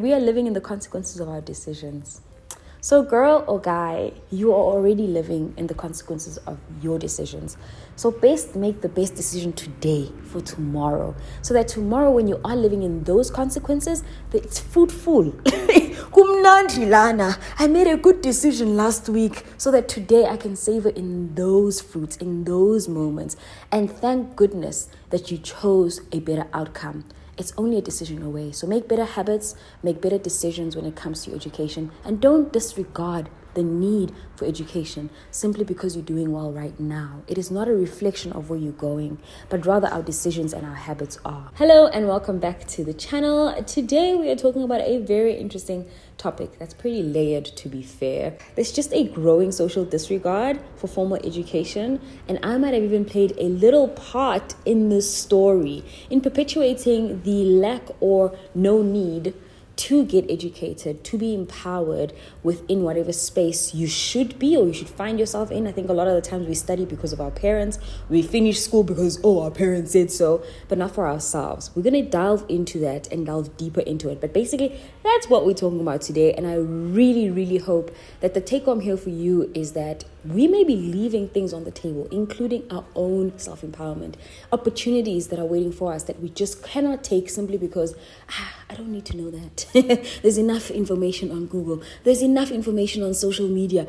We are living in the consequences of our decisions. So girl or guy, you are already living in the consequences of your decisions. So best make the best decision today for tomorrow. So that tomorrow when you are living in those consequences, that it's fruitful. Kumnandi lana. I made a good decision last week so that today I can savor in those fruits, in those moments. And thank goodness that you chose a better outcome. It's only a decision away. So make better habits, make better decisions when it comes to your education, and don't disregard the need for education simply because you're doing well right now. It is not a reflection of where you're going, but rather our decisions and our habits are. Hello and welcome back to the channel. Today we are talking about a very interesting topic that's pretty layered, to be fair. There's just a growing social disregard for formal education, and I might have even played a little part in this story in perpetuating the lack or no need to get educated, to be empowered within whatever space you should be or you should find yourself in. I think a lot of the times we study because of our parents. We finish school because, our parents said so, but not for ourselves. We're going to delve into that and delve deeper into it. But basically, that's what we're talking about today. And I really, really hope that the take home here for you is that we may be leaving things on the table, including our own self-empowerment, opportunities that are waiting for us that we just cannot take simply because, I don't need to know that. There's enough information on Google. There's enough information on social media.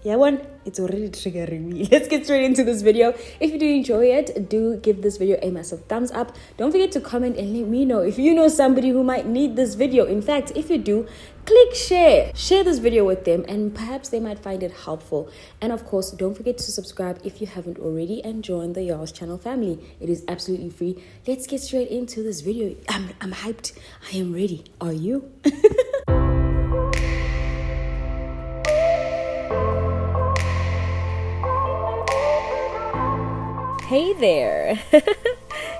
Yeah, it's already triggering me. Let's get straight into this video. If you do enjoy it, do give this video a massive thumbs up. Don't forget to comment and let me know if you know somebody who might need this video. In fact, if you do, click share. Share this video with them and perhaps they might find it helpful. And of course, don't forget to subscribe if you haven't already and join the Yolz channel family. It is absolutely free. Let's get straight into this video. I'm hyped. I am ready. Are you? Hey there,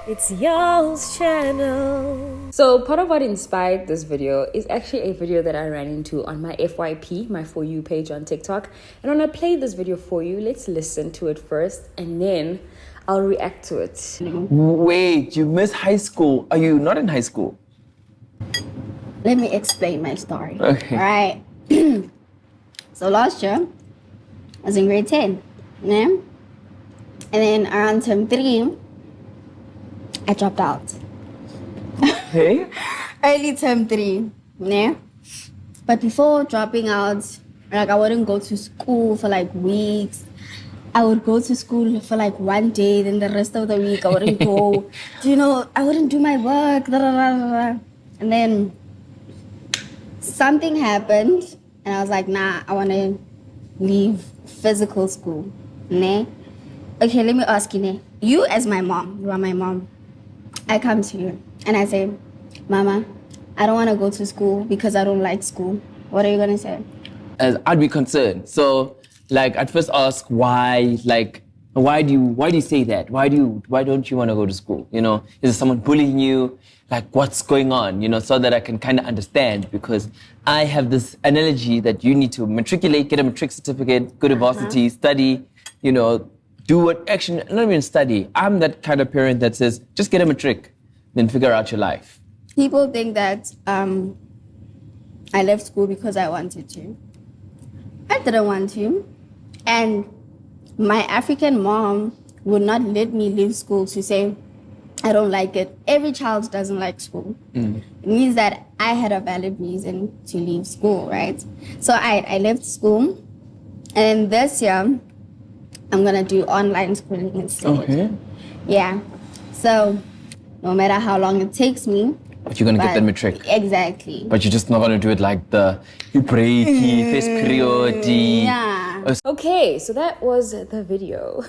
it's Yolz channel. So part of what inspired this video is actually a video that I ran into on my FYP, my For You page on TikTok. And when I play this video for you, let's listen to it first and then I'll react to it. Wait, you missed high school. Are you not in high school? Let me explain my story. Okay. All right. So last year, I was in grade 10. Yeah? And then around term 3, I dropped out. Hey? Early term 3, yeah? But before dropping out, I wouldn't go to school for weeks. I would go to school for one day, then the rest of the week I wouldn't go. I wouldn't do my work. And then something happened, and I was like, nah, I want to leave physical school. Nah? Okay, let me ask you, you as my mom, you are my mom. I come to you and I say, Mama, I don't want to go to school because I don't like school. What are you going to say? I'd be concerned. So, I'd first ask why, why do you say that? Why don't you want to go to school? Is there someone bullying you? What's going on? So that I can kind of understand, because I have this analogy that you need to matriculate, get a matric certificate, go to varsity, study, do what action, not even study. I'm that kind of parent that says, just get a matric, then figure out your life. People think that I left school because I wanted to. I didn't want to. And my African mom would not let me leave school to say, I don't like it. Every child doesn't like school. It means that I had a valid reason to leave school, right? So I left school. And this year, I'm going to do online schooling instead. Okay. Yeah. So no matter how long it takes me. But you're going to get the matric. Exactly. But you're just not going to do it like the breaky, first period. Yeah. Okay, so that was the video.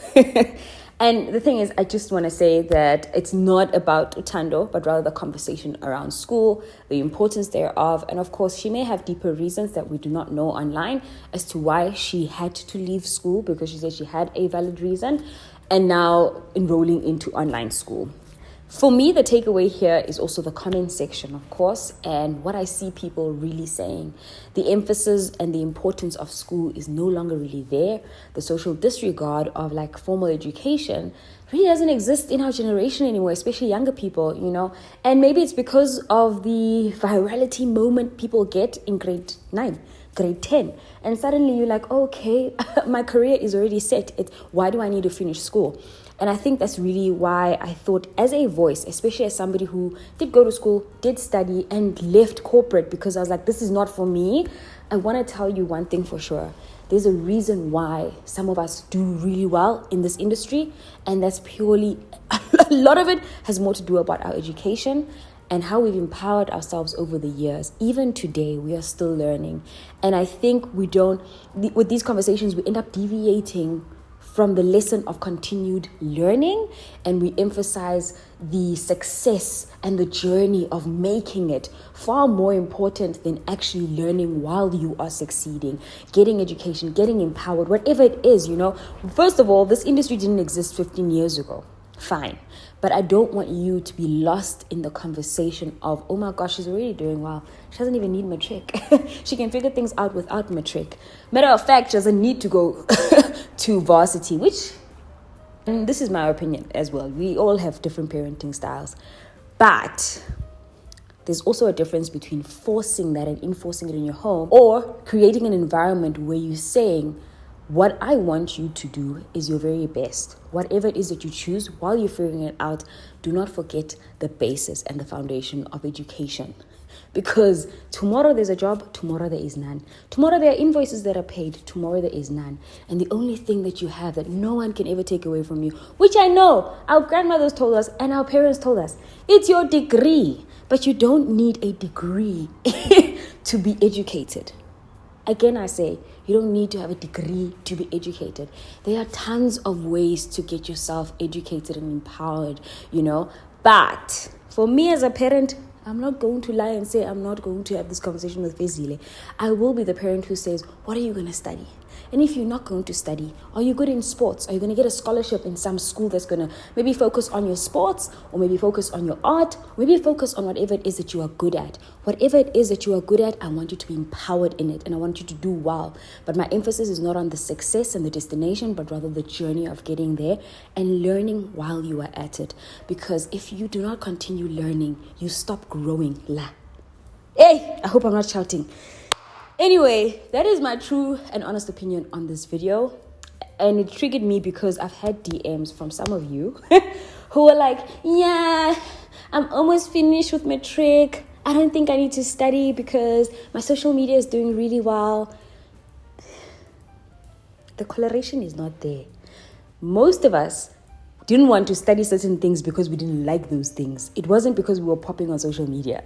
And the thing is, I just want to say that it's not about Utando, but rather the conversation around school, the importance thereof. And of course, she may have deeper reasons that we do not know online as to why she had to leave school, because she said she had a valid reason and now enrolling into online school. For me, the takeaway here is also the comment section, of course, and what I see people really saying. The emphasis and the importance of school is no longer really there. The social disregard of like formal education really doesn't exist in our generation anymore, especially younger people, you know. And maybe it's because of the virality moment people get in grade 9, grade 10. And suddenly you're like, okay, my career is already set. Why do I need to finish school? And I think that's really why I thought, as a voice, especially as somebody who did go to school, did study, and left corporate because I was like, this is not for me. I want to tell you one thing for sure. There's a reason why some of us do really well in this industry. And that's purely, a lot of it has more to do about our education and how we've empowered ourselves over the years. Even today, we are still learning. And I think with these conversations, we end up deviating from the lesson of continued learning, and we emphasize the success and the journey of making it far more important than actually learning while you are succeeding, getting education, getting empowered, whatever it is, you know. First of all, this industry didn't exist 15 years ago. Fine. But I don't want you to be lost in the conversation of, oh my gosh, she's already doing well. She doesn't even need matric. She can figure things out without matric. Matter of fact, she doesn't need to go to varsity, which, and this is my opinion as well. We all have different parenting styles. But there's also a difference between forcing that and enforcing it in your home, or creating an environment where you're saying, what I want you to do is your very best. Whatever it is that you choose, while you're figuring it out, do not forget the basis and the foundation of education. Because tomorrow there's a job, tomorrow there is none. Tomorrow there are invoices that are paid, tomorrow there is none. And the only thing that you have that no one can ever take away from you, which I know our grandmothers told us and our parents told us, it's your degree. But you don't need a degree to be educated. Again, I say, you don't need to have a degree to be educated. There are tons of ways to get yourself educated and empowered, you know. But for me as a parent, I'm not going to lie and say I'm not going to have this conversation with Fezile. I will be the parent who says, what are you going to study? And if you're not going to study, are you good in sports? Are you going to get a scholarship in some school that's going to maybe focus on your sports, or maybe focus on your art, or maybe focus on whatever it is that you are good at? Whatever it is that you are good at, I want you to be empowered in it, and I want you to do well. But my emphasis is not on the success and the destination, but rather the journey of getting there and learning while you are at it. Because if you do not continue learning, you stop growing. Hey, I hope I'm not shouting. Anyway, that is my true and honest opinion on this video. And it triggered me because I've had DMs from some of you who were like, yeah, I'm almost finished with matric. I don't think I need to study because my social media is doing really well. The correlation is not there. Most of us didn't want to study certain things because we didn't like those things. It wasn't because we were popping on social media.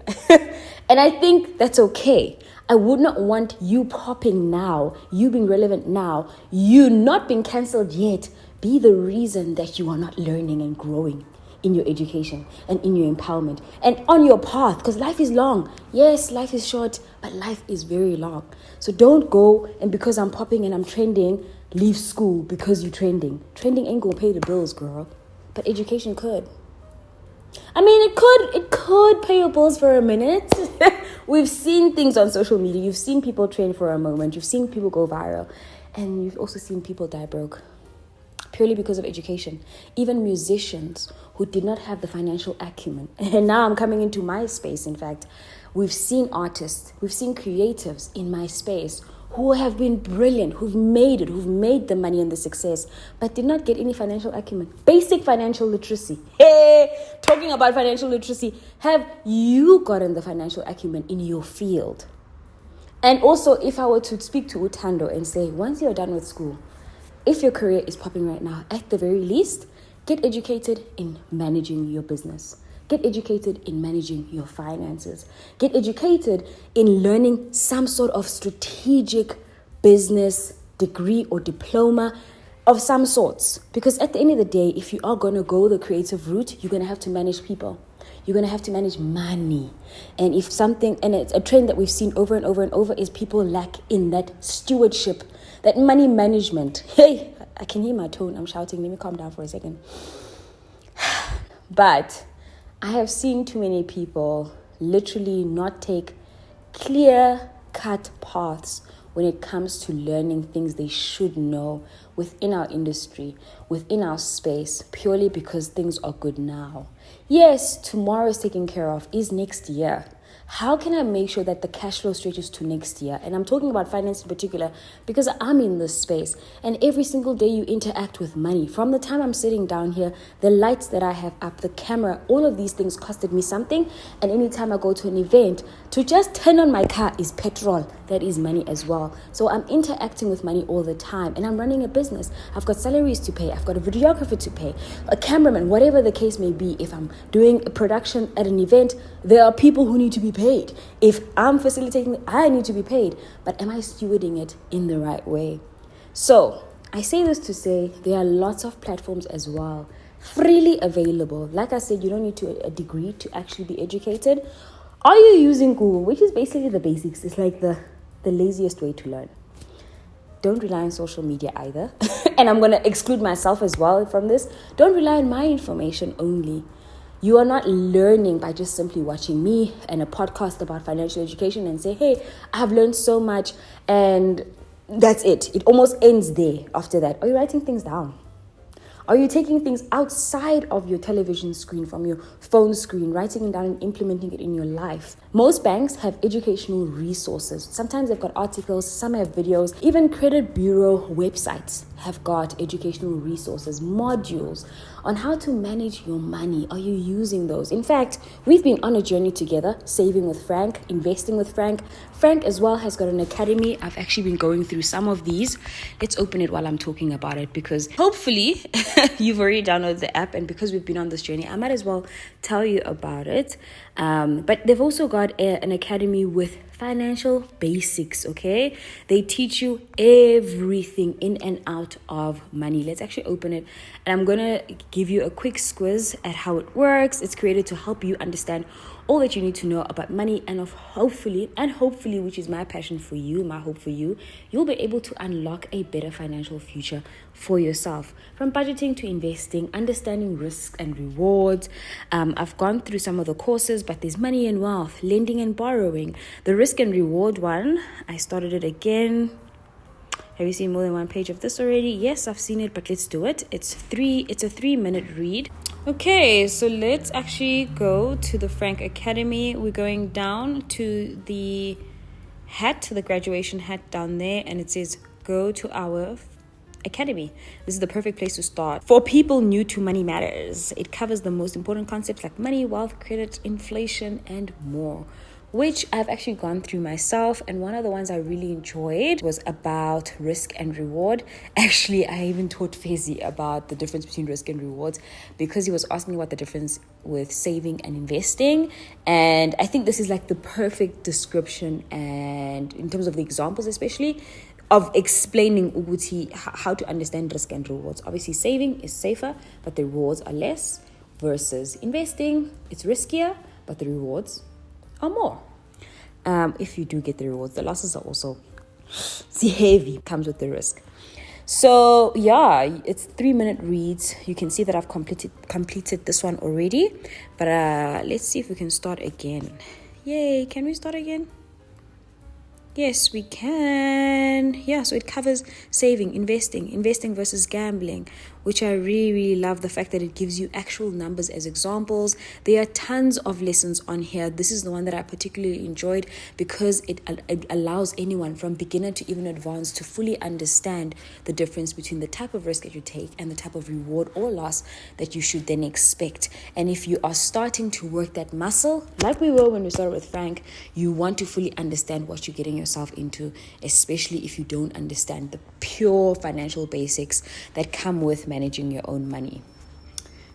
And I think that's okay. I would not want you popping now, you being relevant now, you not being cancelled yet, be the reason that you are not learning and growing in your education and in your empowerment and on your path, because life is long. Yes, life is short, but life is very long. So don't go and because I'm popping and I'm trending, leave school because you're trending. Trending ain't gonna pay the bills, girl, but education could. I mean, it could pay your bills for a minute. We've seen things on social media. You've seen people trend for a moment. You've seen people go viral. And you've also seen people die broke purely because of education. Even musicians who did not have the financial acumen. And now I'm coming into my space, in fact. We've seen artists, we've seen creatives in my space who have been brilliant, who've made the money and the success, but did not get any financial acumen. Basic financial literacy. Hey, talking about financial literacy, have you gotten the financial acumen in your field? And also, if I were to speak to Utando and say, once you're done with school, if your career is popping right now, at the very least, get educated in managing your business. Get educated in managing your finances. Get educated in learning some sort of strategic business degree or diploma of some sorts. Because at the end of the day, if you are going to go the creative route, you're going to have to manage people. You're going to have to manage money. And if something, and it's a trend that we've seen over and over and over, is people lack in that stewardship, that money management. Hey, I can hear my tone. I'm shouting. Let me calm down for a second. But I have seen too many people literally not take clear-cut paths when it comes to learning things they should know within our industry, within our space, purely because things are good now. Yes, tomorrow is taken care of, is next year. How can I make sure that the cash flow stretches to next year? And I'm talking about finance in particular because I'm in this space. And every single day you interact with money. From the time I'm sitting down here, the lights that I have up, the camera, all of these things costed me something. And anytime I go to an event, to just turn on my car is petrol. That is money as well. So I'm interacting with money all the time. And I'm running a business. I've got salaries to pay. I've got a videographer to pay, a cameraman, whatever the case may be. If I'm doing a production at an event, there are people who need to be paid. If I'm facilitating, I need to be paid. But am I stewarding it in the right way? So I say this to say there are lots of platforms as well, freely available. Like I said, you don't need a degree to actually be educated. Are you using Google, which is basically the basics? It's like the laziest way to learn. Don't rely on social media either. And I'm going to exclude myself as well from this. Don't rely on my information only. You are not learning by just simply watching me and a podcast about financial education and say, hey, I've learned so much and that's it. It almost ends there after that. Are you writing things down? Are you taking things outside of your television screen, from your phone screen, writing it down and implementing it in your life? Most banks have educational resources. Sometimes they've got articles, some have videos. Even credit bureau websites have got educational resources, modules on how to manage your money. Are you using those? In fact, we've been on a journey together, saving with Franc, investing with Franc. Franc as well has got an academy. I've actually been going through some of these. Let's open it while I'm talking about it because hopefully you've already downloaded the app, and because we've been on this journey, I might as well tell you about it. But they've also got an academy with financial basics, okay? They teach you everything in and out of money. Let's actually open it, and I'm gonna give you a quick squiz at how it works. It's created to help you understand all that you need to know about money, and hopefully, which is my passion for you, my hope for you, you'll be able to unlock a better financial future for yourself. From budgeting to investing, understanding risks and rewards. I've gone through some of the courses, but there's money and wealth, lending and borrowing. The risk and reward one, I started it again. Have you seen more than one page of this already? Yes, I've seen it, but let's do it. It's a 3-minute read. Okay, so let's actually go to the Franc Academy. We're going down to the hat, the graduation hat down there, and it says go to our academy. This is the perfect place to start. For people new to money matters, it covers the most important concepts like money, wealth, credit, inflation, and more, which I've actually gone through myself. And one of the ones I really enjoyed was about risk and reward. Actually, I even taught Fezi about the difference between risk and rewards because he was asking about the difference with saving and investing. And I think this is like the perfect description, and in terms of the examples especially, of explaining Uguti how to understand risk and rewards. Obviously, saving is safer, but the rewards are less, versus investing, it's riskier, but the rewards are more. If you do get the rewards, the losses are also heavy, comes with the risk. So yeah, it's 3-minute reads. You can see that I've completed this one already, but let's see if we can start again. Yay, can we start again? Yes, we can. Yeah, so it covers saving, investing versus gambling, which I really, really love the fact that it gives you actual numbers as examples. There are tons of lessons on here. This is the one that I particularly enjoyed because it allows anyone from beginner to even advanced to fully understand the difference between the type of risk that you take and the type of reward or loss that you should then expect. And if you are starting to work that muscle, like we were when we started with Franc, you want to fully understand what you're getting yourself into, especially if you don't understand the pure financial basics that come with managing your own money.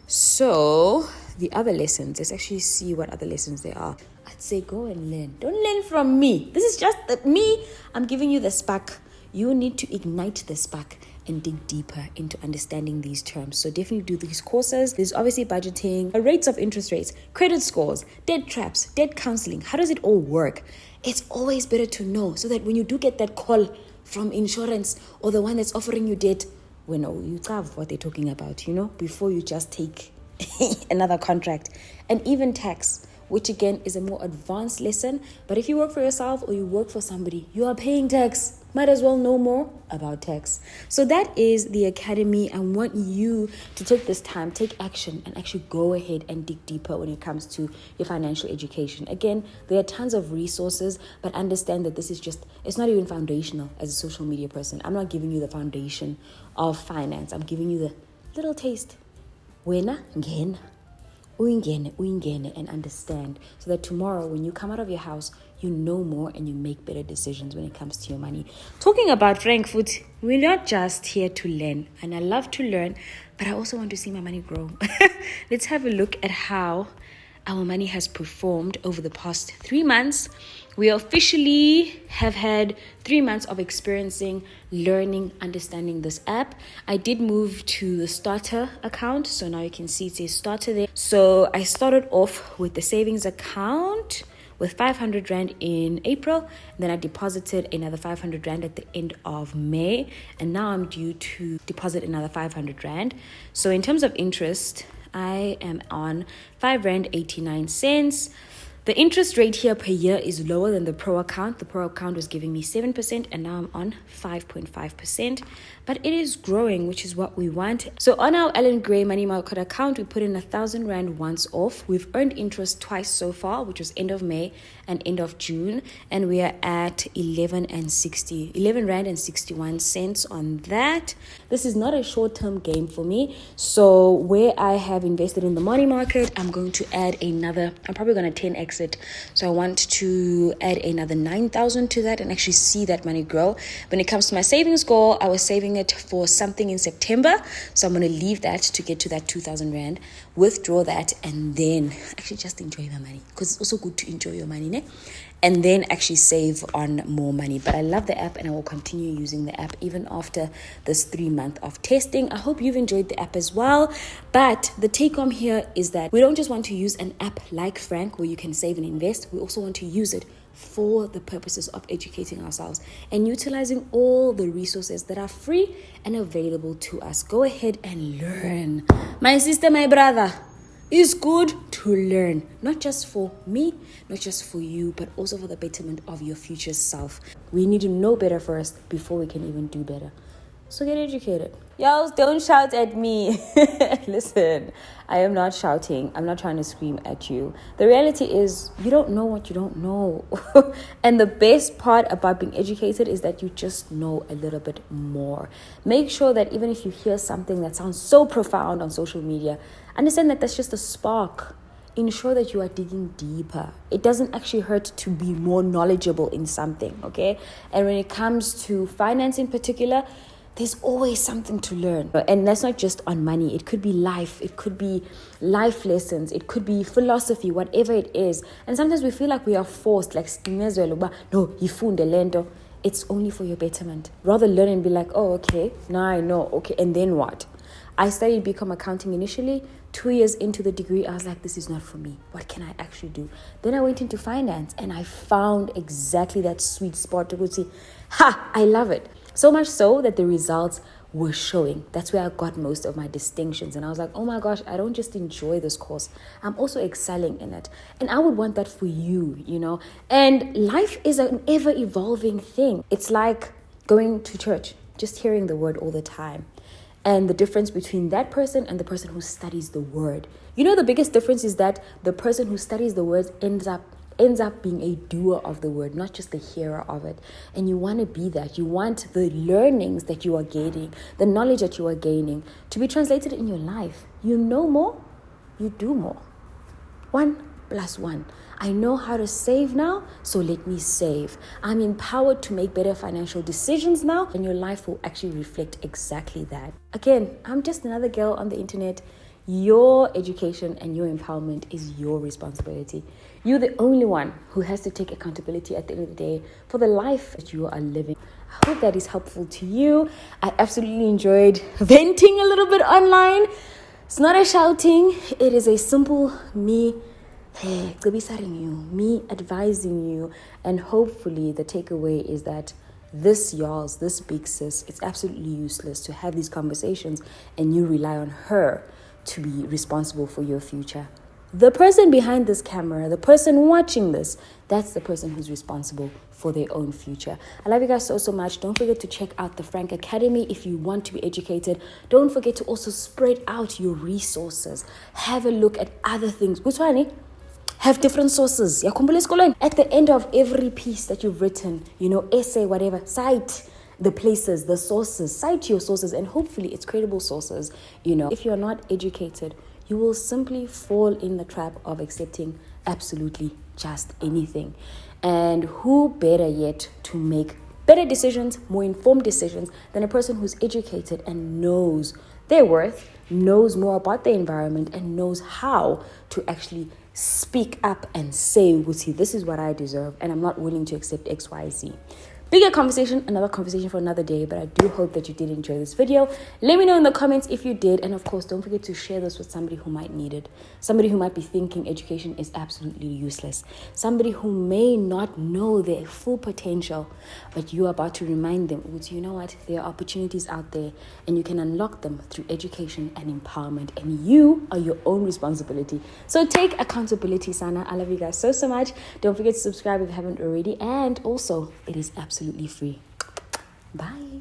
So the other lessons, let's actually see what other lessons there are. I'd say go and learn. Don't learn from me. This is just me. I'm giving you the spark. You need to ignite the spark and dig deeper into understanding these terms. So definitely do these courses. There's obviously budgeting, rates of interest rates, credit scores, debt traps, debt counseling. How does it all work? It's always better to know so that when you do get that call from insurance or the one that's offering you debt, you have what they're talking about, before you just take another contract, and even tax, which again is a more advanced lesson. But if you work for yourself or you work for somebody, you are paying tax. Might as well know more about tax. So that is the academy. I want you to take this time, take action, and actually go ahead and dig deeper when it comes to your financial education. Again, there are tons of resources, but understand that this is just, it's not even foundational as a social media person. I'm not giving you the foundation of finance. I'm giving you the little taste. Wena ngena. Uyingene and understand, so that tomorrow when you come out of your house, you know more and you make better decisions when it comes to your money. Talking about Frankfurt, we're not just here to learn, and I love to learn, but I also want to see my money grow. Let's have a look at how our money has performed over the past 3 months. We officially have had 3 months of experiencing, learning, understanding this app. I did move to the starter account, so now you can see it says starter there. So I started off with the savings account with 500 Rand in April. Then I deposited another 500 Rand at the end of May. And now I'm due to deposit another 500 Rand. So in terms of interest, I am on 5 Rand 89 cents. The interest rate here per year is lower than the Pro account. The Pro account was giving me 7%, and now I'm on 5.5%. But it is growing, which is what we want. So on our Ellen Gray Money Market account, we put in 1,000 Rand once off. We've earned interest twice so far, which was end of May and end of June. And we are at 11 Rand and 61 cents on that. This is not a short-term game for me. So where I have invested in the money market, I'm going to add another, I'm probably going to 10x it. So I want to add another 9,000 to that and actually see that money grow. When it comes to my savings goal, I was saving it for something in September. So I'm going to leave that to get to that 2,000 Rand, withdraw that, and then actually just enjoy the money, because it's also good to enjoy your money, ne? And then actually save on more money. But I love the app and I will continue using the app even after this 3 month of testing. I hope you've enjoyed the app as well. But the take home here is that we don't just want to use an app like Franc where you can save and invest. We also want to use it for the purposes of educating ourselves and utilizing all the resources that are free and available to us. Go ahead and learn. My sister, my brother, it's good to learn, not just for me, not just for you, but also for the betterment of your future self. We need to know better first before we can even do better. So get educated. Y'all, don't shout at me. Listen, I am not shouting. I'm not trying to scream at you. The reality is you don't know what you don't know. And the best part about being educated is that you just know a little bit more. Make sure that even if you hear something that sounds so profound on social media, understand that that's just a spark. Ensure that you are digging deeper. It doesn't actually hurt to be more knowledgeable in something, okay? And when it comes to finance in particular, there's always something to learn. And that's not just on money. It could be life. It could be life lessons. It could be philosophy, whatever it is. And sometimes we feel like we are forced, like, no, yifunde lento. It's only for your betterment. Rather learn and be like, oh, okay, now I know. Okay, and then what? I studied BCom accounting initially. 2 years into the degree, I was like, this is not for me. What can I actually do? Then I went into finance and I found exactly that sweet spot to go see, I love it. So much so that the results were showing. That's where I got most of my distinctions. And I was like, oh my gosh, I don't just enjoy this course. I'm also excelling in it. And I would want that for you, you know. And life is an ever-evolving thing. It's like going to church, just hearing the word all the time. And the difference between that person and the person who studies the word. You know, the biggest difference is that the person who studies the words ends up being a doer of the word, not just the hearer of it. And you want to be that. You want the learnings that you are gaining, the knowledge that you are gaining, to be translated in your life. You know more, you do more. 1 + 1. I know how to save now, so let me save. I'm empowered to make better financial decisions now, and your life will actually reflect exactly that. Again, I'm just another girl on the internet. Your education and your empowerment is your responsibility. You're the only one who has to take accountability at the end of the day for the life that you are living. I hope that is helpful to you. I absolutely enjoyed venting a little bit online. It's not a shouting. It is a simple me advising you, and hopefully the takeaway is that this Yolz, this big sis, it's absolutely useless to have these conversations and you rely on her to be responsible for your future. The person behind this camera, the person watching this, that's the person who's responsible for their own future. I love you guys so much. Don't forget to check out the Franc Academy if you want to be educated. Don't forget to also spread out your resources. Have a look at other things. Have different sources. At the end of every piece that you've written, essay, whatever, cite the places, the sources, cite your sources, and hopefully it's credible sources. If you're not educated, you will simply fall in the trap of accepting absolutely just anything. And who better yet to make better decisions, more informed decisions, than a person who's educated and knows their worth, knows more about the environment, and knows how to actually speak up and say, this is what I deserve, and I'm not willing to accept X, Y, Z. Bigger conversation, another conversation for another day, but I do hope that you did enjoy this video. Let me know in the comments if you did, and of course, don't forget to share this with somebody who might need it, somebody who might be thinking education is absolutely useless, somebody who may not know their full potential, but you're about to remind them, you know what, there are opportunities out there, and you can unlock them through education and empowerment, and you are your own responsibility. So take accountability, Sana. I love you guys so much. Don't forget to subscribe if you haven't already, and also, it is absolutely free. Bye.